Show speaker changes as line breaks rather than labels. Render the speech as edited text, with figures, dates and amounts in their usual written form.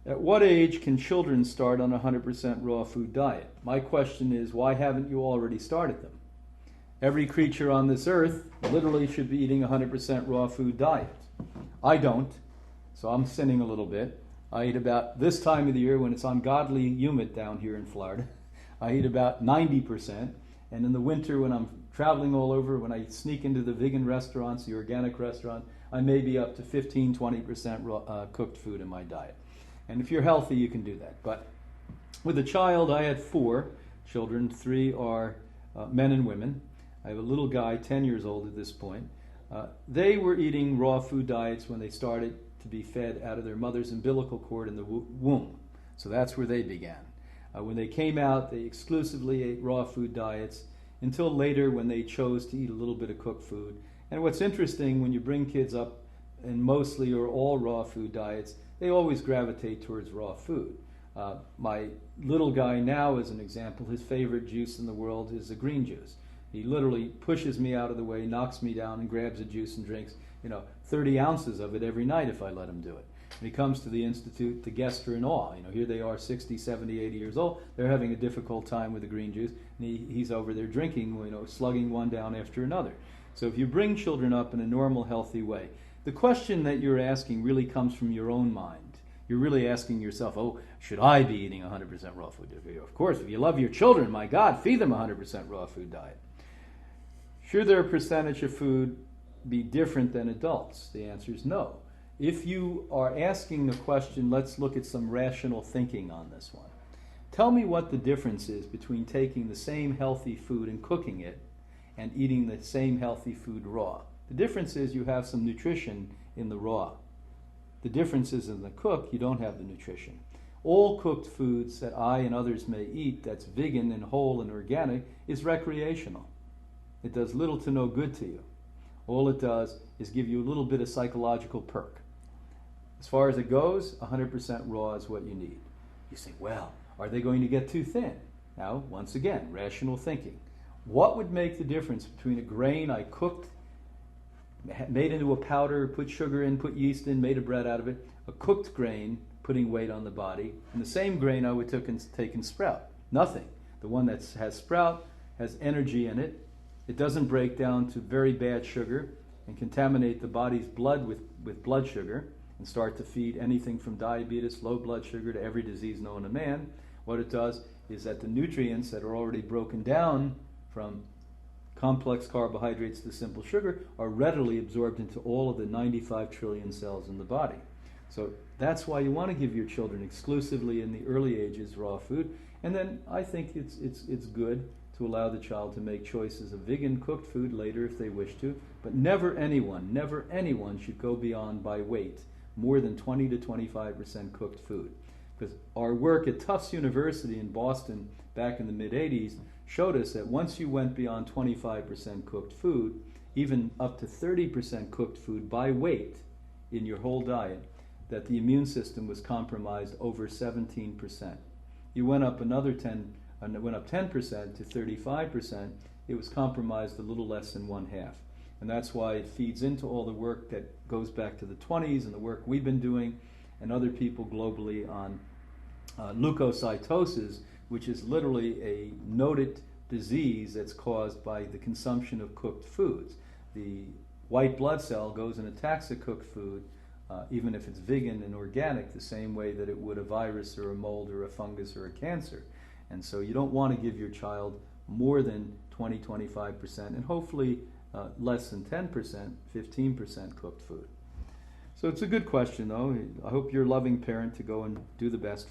At what age can children start on a 100% raw food diet? My question is, why haven't you already started them? Every creature on this earth literally should be eating a 100% raw food diet. I don't, so I'm sinning a little bit. I eat about, this time of the year when it's ungodly humid down here in Florida, I eat about 90%. And in the winter when I'm traveling all over, when I sneak into the vegan restaurants, the organic restaurant, I may be up to 15-20% raw, cooked food in my diet. And if you're healthy, you can do that. But with a child, I had 4 children. 3 are men and women. I have a little guy, 10 years old at this point. They were eating raw food diets when they started to be fed out of their mother's umbilical cord in the womb. So that's where they began. When they came out, they exclusively ate raw food diets until later when they chose to eat a little bit of cooked food. And what's interesting, when you bring kids up in mostly or all raw food diets, they always gravitate towards raw food. My little guy now, as an example, his favorite juice in the world is the green juice. He literally pushes me out of the way, knocks me down, and grabs a juice and drinks, 30 ounces of it every night if I let him do it. When he comes to the Institute, the guests are in awe. Here they are, 60, 70, 80 years old. They're having a difficult time with the green juice, and he's over there drinking, slugging one down after another. So if you bring children up in a normal, healthy way, the question that you're asking really comes from your own mind. You're really asking yourself, should I be eating 100% raw food? Of course, if you love your children, my God, feed them a 100% raw food diet. Should their percentage of food be different than adults? The answer is no. If you are asking the question, let's look at some rational thinking on this one. Tell me what the difference is between taking the same healthy food and cooking it and eating the same healthy food raw. The difference is you have some nutrition in the raw. The difference is in the cook, you don't have the nutrition. All cooked foods that I and others may eat that's vegan and whole and organic is recreational. It does little to no good to you. All it does is give you a little bit of psychological perk. As far as it goes, 100% raw is what you need. You say, well, are they going to get too thin? Now, once again, rational thinking. What would make the difference between a grain I cooked, made into a powder, put sugar in, put yeast in, made a bread out of it, a cooked grain putting weight on the body, and the same grain I would take and sprout? Nothing. The one that has sprout has energy in it. It doesn't break down to very bad sugar and contaminate the body's blood with blood sugar and start to feed anything from diabetes, low blood sugar, to every disease known to man. What it does is that the nutrients that are already broken down from complex carbohydrates to simple sugar are readily absorbed into all of the 95 trillion cells in the body. So that's why you want to give your children exclusively in the early ages raw food. And then I think it's good to allow the child to make choices of vegan cooked food later if they wish to, but never anyone should go beyond by weight more than 20 to 25% cooked food. Because our work at Tufts University in Boston back in the mid-'80s showed us that once you went beyond 25% cooked food, even up to 30% cooked food by weight in your whole diet, that the immune system was compromised over 17%. You went up another 10% to 35%, it was compromised a little less than 1/2. And that's why it feeds into all the work that goes back to the 20s and the work we've been doing and other people globally on leukocytosis, which is literally a noted disease that's caused by the consumption of cooked foods. The white blood cell goes and attacks a cooked food, even if it's vegan and organic, the same way that it would a virus or a mold or a fungus or a cancer. And so you don't want to give your child more than 20-25%, and hopefully less than 10%, 15% cooked food. So it's a good question, though. I hope you're a loving parent to go and do the best for